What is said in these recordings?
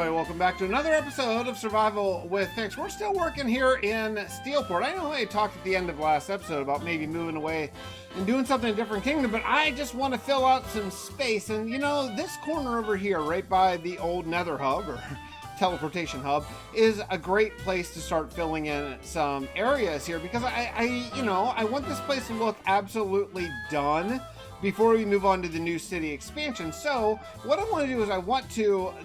everybody, welcome back to another episode of Survival with Fix. We're still working here in Steelport. I know I talked at the end of last episode about maybe moving away and doing something in a different kingdom, but I just want to fill out some space. And you know, this corner over here, right by the old Nether Hub, or teleportation hub, is a great place to start filling in some areas here, because I want this place to look absolutely done before we move on to the new city expansion. So what I want to do is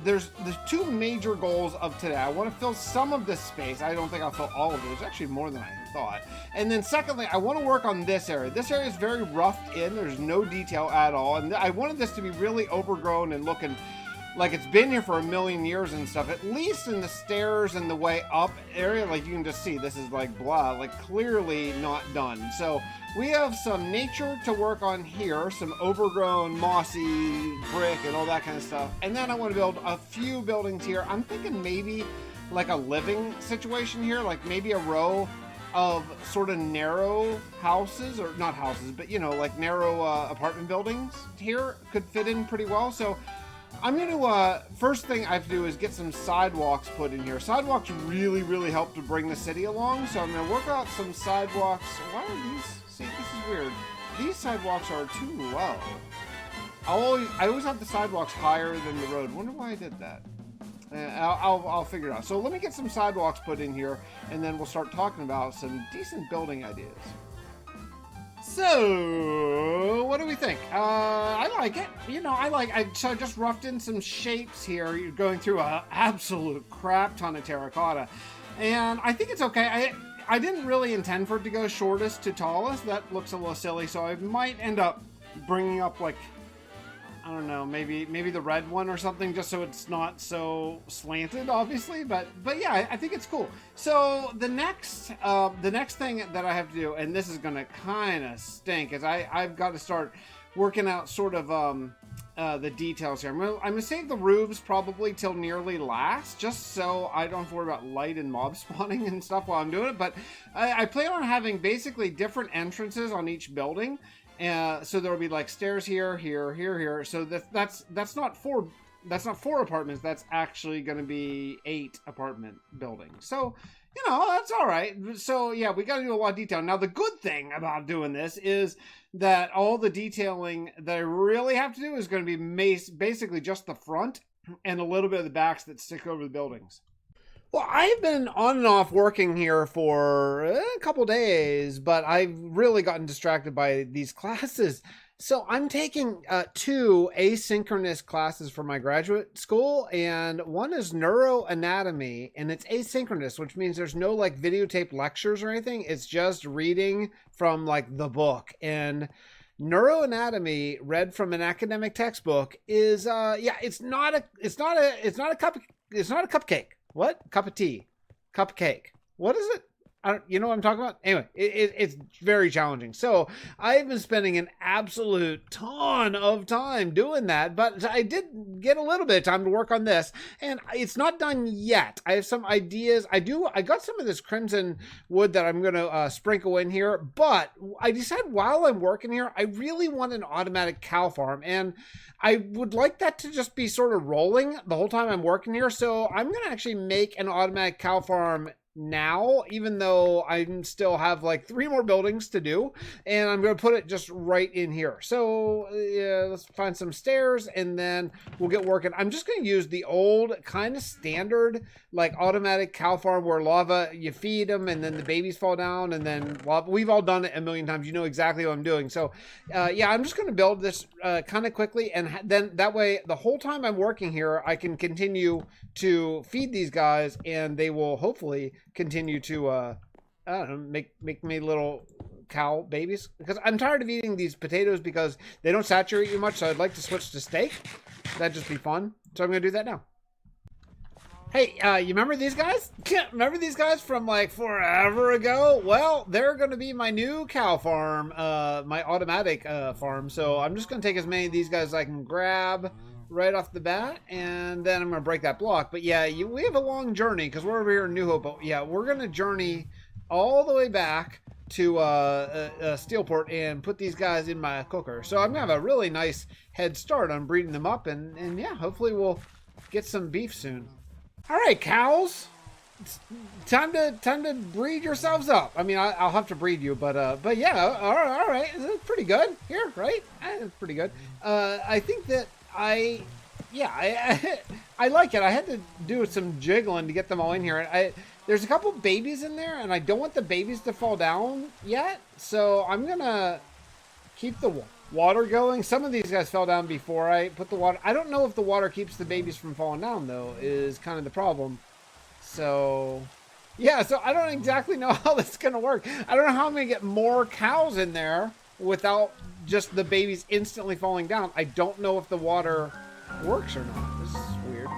there's two major goals of today. I want to fill some of this space. I don't think I'll fill all of it. There's actually more than I thought. And then secondly, I want to work on this area. This area is very roughed in. There's no detail at all. And I wanted this to be really overgrown and looking like it's been here for a million years and stuff, at least in the stairs and the way up area. Like you can just see, this is like blah, like clearly not done. So we have some nature to work on here, some overgrown mossy brick and all that kind of stuff. And then I want to build a few buildings here. I'm thinking maybe like a living situation here, like maybe a row of sort of narrow houses, or not houses, but you know, like narrow apartment buildings here could fit in pretty well. So I'm going to, first thing I have to do is get some sidewalks put in here. Sidewalks really help to bring the city along, so I'm going to work out some sidewalks. Why are these? See, this is weird. These sidewalks are too low. I always have the sidewalks higher than the road. Wonder why I did that. I'll figure it out. So let me get some sidewalks put in here, and then we'll start talking about some decent building ideas. So, what do we think? I like it. You know, so I just roughed in some shapes here. You're going through an absolute crap ton of terracotta. And I think it's okay. I didn't really intend for it to go shortest to tallest. That looks a little silly. So I might end up bringing up, like, I don't know, maybe the red one or something, just so it's not so slanted, obviously. But yeah, I think it's cool. So the next thing that I have to do, and this is gonna kind of stink, is I've got to start working out sort of the details here. I'm gonna save the roofs probably till nearly last, just so I don't have to worry about light and mob spawning and stuff while I'm doing it. But I plan on having basically different entrances on each building. So there will be like stairs here. So that's not four apartments. That's actually going to be 8 apartment buildings. So, you know, that's all right. So yeah, we got to do a lot of detail. Now, the good thing about doing this is that all the detailing that I really have to do is going to be basically just the front and a little bit of the backs that stick over the buildings. Well, I've been on and off working here for a couple days, but I've really gotten distracted by these classes. So I'm taking 2 asynchronous classes for my graduate school, and one is neuroanatomy, and it's asynchronous, which means there's no like videotape lectures or anything. It's just reading from like the book. And neuroanatomy, read from an academic textbook, is it's not a cupcake. What? Cup of tea. Cupcake. What is it? You know what I'm talking about? Anyway, it's very challenging. So I've been spending an absolute ton of time doing that, but I did get a little bit of time to work on this, and it's not done yet. I have some ideas. I got some of this crimson wood that I'm going to sprinkle in here, but I decided while I'm working here, I really want an automatic cow farm, and I would like that to just be sort of rolling the whole time I'm working here. So I'm going to actually make an automatic cow farm now, even though I still have like 3 more buildings to do, and I'm going to put it just right in here. So yeah, let's find some stairs and then we'll get working. I'm just going to use the old kind of standard like automatic cow farm where lava, you feed them and then the babies fall down and then lava. We've all done it a million times. You know exactly what I'm doing. So yeah, I'm just going to build this kind of quickly, and then that way the whole time I'm working here I can continue to feed these guys, and they will hopefully continue to I don't know, make me little cow babies, because I'm tired of eating these potatoes because they don't saturate you much. So I'd like to switch to steak. That'd just be fun. So I'm gonna do that now. Hey, you remember these guys? Remember these guys from like forever ago? Well, they're going to be my new cow farm, my automatic farm. So I'm just going to take as many of these guys as I can grab right off the bat, and then I'm going to break that block. But yeah, we have a long journey because we're over here in New Hope. But yeah, we're going to journey all the way back to Steelport and put these guys in my cooker. So I'm going to have a really nice head start on breeding them up, and yeah, hopefully we'll get some beef soon. All right, cows. It's time to breed yourselves up. I mean, I'll have to breed you, but yeah, all right. It's pretty good here, right? It's pretty good. I think that I like it. I had to do some jiggling to get them all in here. There's a couple babies in there, and I don't want the babies to fall down yet, so I'm gonna keep the water going. Some of these guys fell down before I put the water. I don't know if the water keeps the babies from falling down, though, is kind of the problem. So, yeah, so I don't exactly know how this is going to work. I don't know how I'm going to get more cows in there without just the babies instantly falling down. I don't know if the water works or not. This is weird.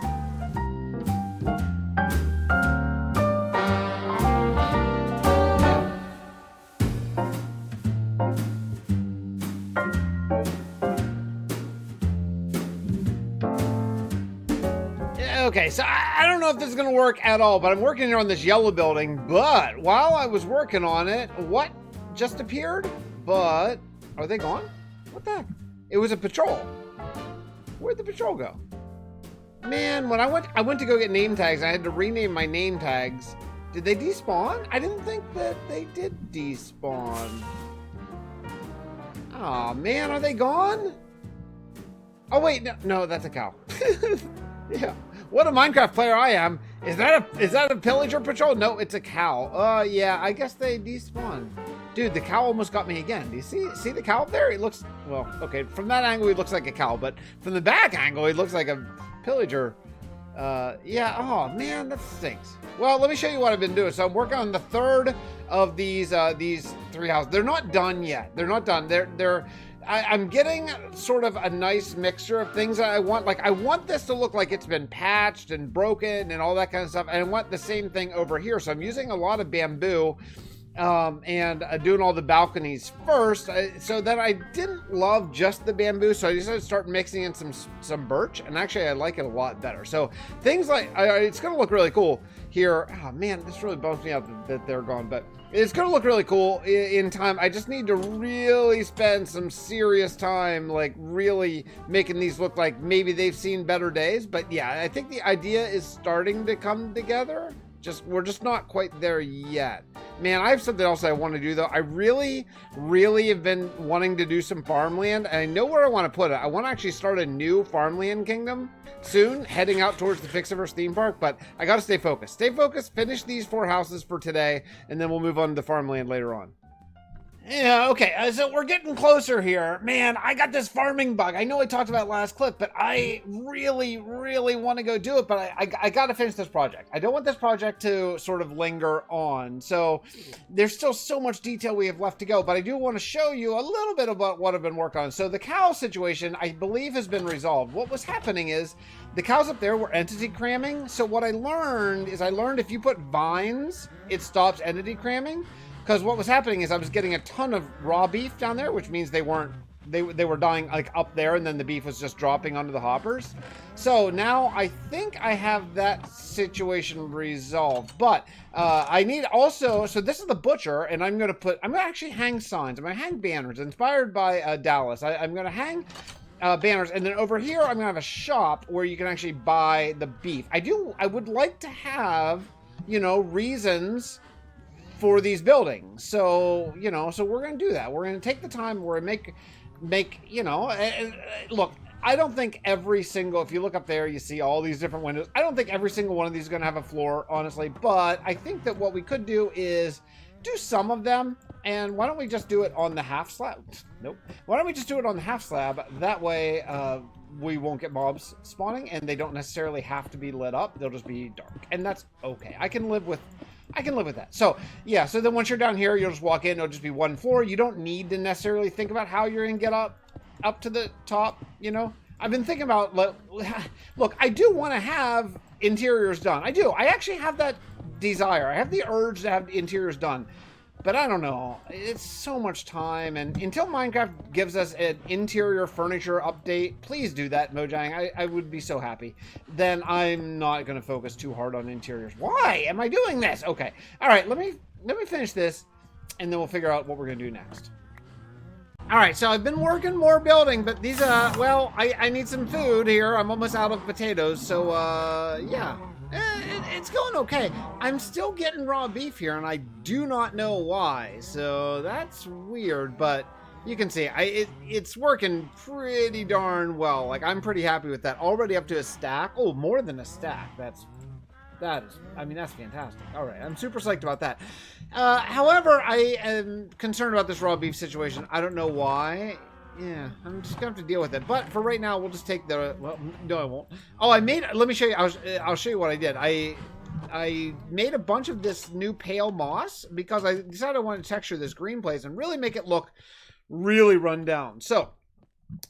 Okay, so I don't know if this is going to work at all, but I'm working here on this yellow building. But while I was working on it, what just appeared? But are they gone? What the heck? It was a patrol. Where'd the patrol go? Man, when I went to go get name tags, I had to rename my name tags. Did they despawn? I didn't think that they did despawn. Oh man, are they gone? Oh wait, no, that's a cow. Yeah. What a Minecraft player I am. Is that a pillager patrol? No, it's a cow. Yeah, I guess they despawned. Dude, the cow almost got me again. Do you see the cow up there? It looks, well, okay, from that angle he looks like a cow, but from the back angle he looks like a pillager. Yeah, oh man, that stinks. Well, let me show you what I've been doing. So I'm working on the third of these three houses. They're not done yet. They're not done. I'm getting sort of a nice mixture of things that I want. Like, I want this to look like it's been patched and broken and all that kind of stuff. And I want the same thing over here. So I'm using a lot of bamboo and doing all the balconies first. So that I didn't love just the bamboo. So I decided to start mixing in some birch. And actually, I like it a lot better. So things like, it's going to look really cool here. Oh, man, this really bums me out that they're gone. But it's going to look really cool in time. I just need to really spend some serious time, like really making these look like maybe they've seen better days. But yeah, I think the idea is starting to come together. We're just not quite there yet. Man, I have something else I want to do though. I really have been wanting to do some farmland, and I know where I want to put it. I want to actually start a new farmland kingdom soon, heading out towards the Fixxiverse theme park, but I got to stay focused. Stay focused, finish these 4 houses for today, and then we'll move on to farmland later on. Yeah, okay, so we're getting closer here. Man, I got this farming bug. I know I talked about it last clip, but I really want to go do it, but I got to finish this project. I don't want this project to sort of linger on. So there's still so much detail we have left to go, but I do want to show you a little bit about what I've been working on. So the cow situation, I believe, has been resolved. What was happening is the cows up there were entity cramming. So what I learned is if you put vines, it stops entity cramming. Because what was happening is I was getting a ton of raw beef down there, which means they were dying like up there, and then the beef was just dropping onto the hoppers. So now I think I have that situation resolved. But I need also, so this is the butcher, and I'm gonna actually hang signs. I'm gonna hang banners inspired by Dallas. I'm gonna hang banners, and then over here I'm gonna have a shop where you can actually buy the beef. I would like to have, reasons for these buildings. So, so we're going to do that. We're going to take the time. We're going to make, look, I don't think every single, if you look up there, you see all these different windows. I don't think every single one of these is going to have a floor, honestly, but I think that what we could do is do some of them. And why don't we just do it on the half slab? Nope. Why don't we just do it on the half slab? That way, we won't get mobs spawning, and they don't necessarily have to be lit up. They'll just be dark, and that's okay. I can live with that. So yeah, so then once you're down here, you'll just walk in. It'll just be one floor. You don't need to necessarily think about how you're gonna get up to the top. I've been thinking about, look, I do want to have interiors done. I do. I actually have that desire. I have the urge to have interiors done. But I don't know. It's so much time, and until Minecraft gives us an interior furniture update, please do that, Mojang. I would be so happy. Then I'm not going to focus too hard on interiors. Why am I doing this? Okay. All right, let me finish this, and then we'll figure out what we're going to do next. All right, so I've been working more building, but these, well, I need some food here. I'm almost out of potatoes, so, yeah. it's going okay. I'm still getting raw beef here, and I do not know why. So that's weird, but you can see it's working pretty darn well. Like, I'm pretty happy with that. Already up to a stack. Oh, more than a stack. That's fantastic. All right, I'm super psyched about that. However, I am concerned about this raw beef situation. I don't know why. Yeah, I'm just gonna have to deal with it. But for right now, we'll just take the. Well, no, I won't. Oh, let me show you. I'll show you what I did. I made a bunch of this new pale moss because I decided I wanted to texture this green place and really make it look really run down. So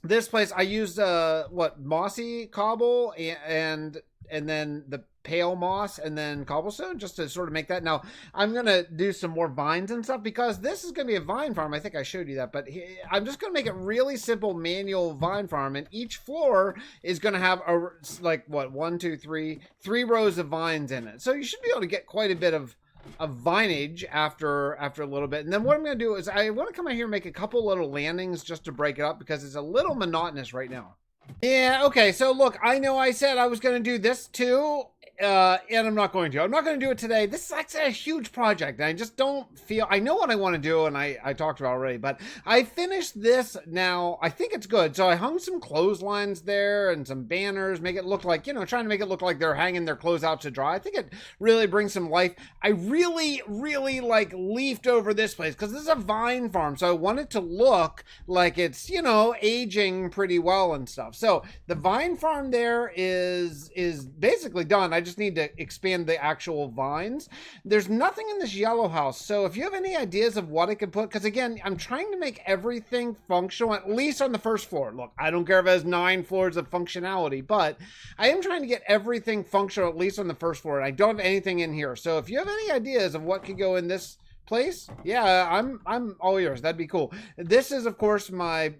this place I used mossy cobble and then the pale moss and then cobblestone just to sort of make that. Now I'm gonna do some more vines and stuff because this is gonna be a vine farm. I think I showed you that, but I'm just gonna make it really simple manual vine farm, and each floor is gonna have three rows of vines in it. So you should be able to get quite a bit of vineage after a little bit. And then what I'm going to do is I want to come out here and make a couple little landings just to break it up because it's a little monotonous right now. Yeah, okay, so look, I know I said I was going to do this too, and I'm not going to. I'm not going to do it today. This is a huge project, and I just don't feel... I know what I want to do, and I talked about it already, but I finished this now. I think it's good. So I hung some clotheslines there and some banners, make it look like, trying to make it look like they're hanging their clothes out to dry. I think it really brings some life. I really, really, leafed over this place, because this is a vine farm, so I want it to look like it's, aging pretty well and stuff. So the vine farm there is basically done. I just need to expand the actual vines. There's nothing in this yellow house. So if you have any ideas of what I could put, because again, I'm trying to make everything functional, at least on the first floor. Look, I don't care if it has 9 floors of functionality, but I am trying to get everything functional, at least on the first floor. And I don't have anything in here. So if you have any ideas of what could go in this place, yeah, I'm all yours. That'd be cool. This is, of course, my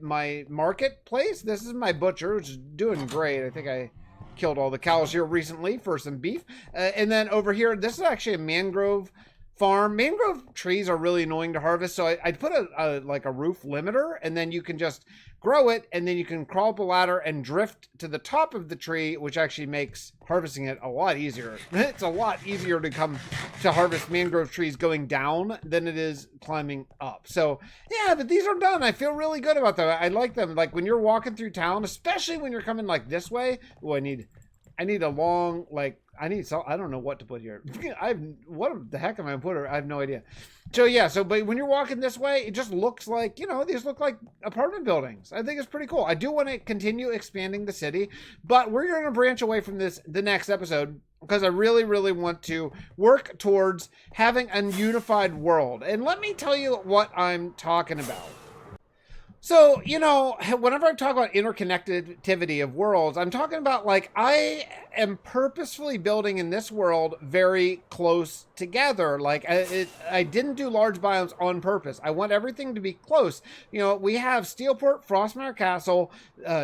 marketplace. This is my butcher, which is doing great. I think I killed all the cows here recently for some beef. And then over here, this is actually a mangrove farm. Mangrove trees are really annoying to harvest, so I put a roof limiter, and then you can just grow it, and then you can crawl up a ladder and drift to the top of the tree, which actually makes harvesting it a lot easier. It's a lot easier to harvest mangrove trees going down than it is climbing up. So yeah, but these are done. I feel really good about them. I like them. Like when you're walking through town, especially when you're coming like this way. Oh, I need a long, I don't know what to put here. What the heck am I gonna put here? I have no idea. So yeah, but when you're walking this way, it just looks like, these look like apartment buildings. I think it's pretty cool. I do want to continue expanding the city, but we're going to branch away from this the next episode because I really, really want to work towards having a unified world. And let me tell you what I'm talking about. So, whenever I talk about interconnectivity of worlds, I'm talking about, I am purposefully building in this world very close together. I didn't do large biomes on purpose. I want everything to be close. We have Steelport, Frostmire Castle,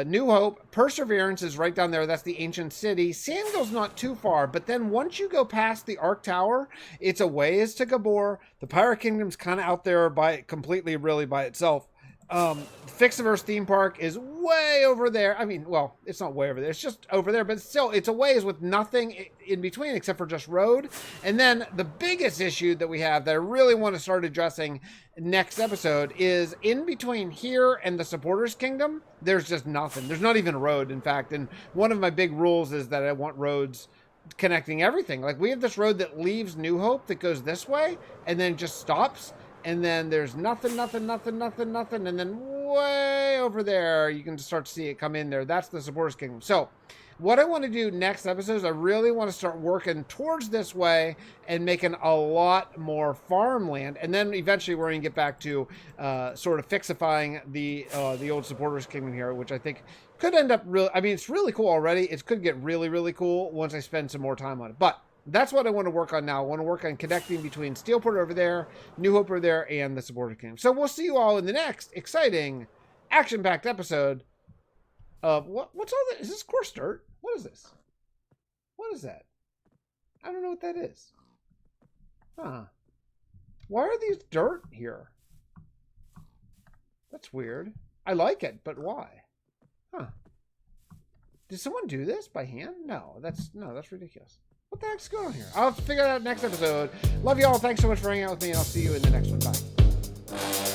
New Hope, Perseverance is right down there. That's the ancient city. Sandhill's not too far, but then once you go past the Arc Tower, it's a ways to Gabor. The Pirate Kingdom's kind of out there completely by itself. Fixxiverse theme park is way over there. I mean, well, it's not way over there. It's just over there, but still, it's a ways with nothing in between except for just road. And then the biggest issue that we have that I really want to start addressing next episode is in between here and the Supporters Kingdom, there's just nothing. There's not even a road, in fact. And one of my big rules is that I want roads connecting everything. We have this road that leaves New Hope that goes this way and then just stops. And then there's nothing. And then way over there, you can start to see it come in there. That's the Supporters Kingdom. So what I want to do next episode is I really want to start working towards this way and making a lot more farmland. And then eventually we're going to get back to sort of fixifying the old Supporters Kingdom here, which I think could end up really... I mean, it's really cool already. It could get really, really cool once I spend some more time on it. But that's what I want to work on now. I want to work on connecting between Steelport over there, New Hope over there, and the Supporters Kingdom. So we'll see you all in the next exciting, action-packed episode of... What's all this? Is this coarse dirt? What is this? What is that? I don't know what that is. Huh. Why are these dirt here? That's weird. I like it, but why? Huh. Did someone do this by hand? No, that's ridiculous. What the heck's going on here? I'll have to figure it out next episode. Love you all. Thanks so much for hanging out with me, and I'll see you in the next one. Bye.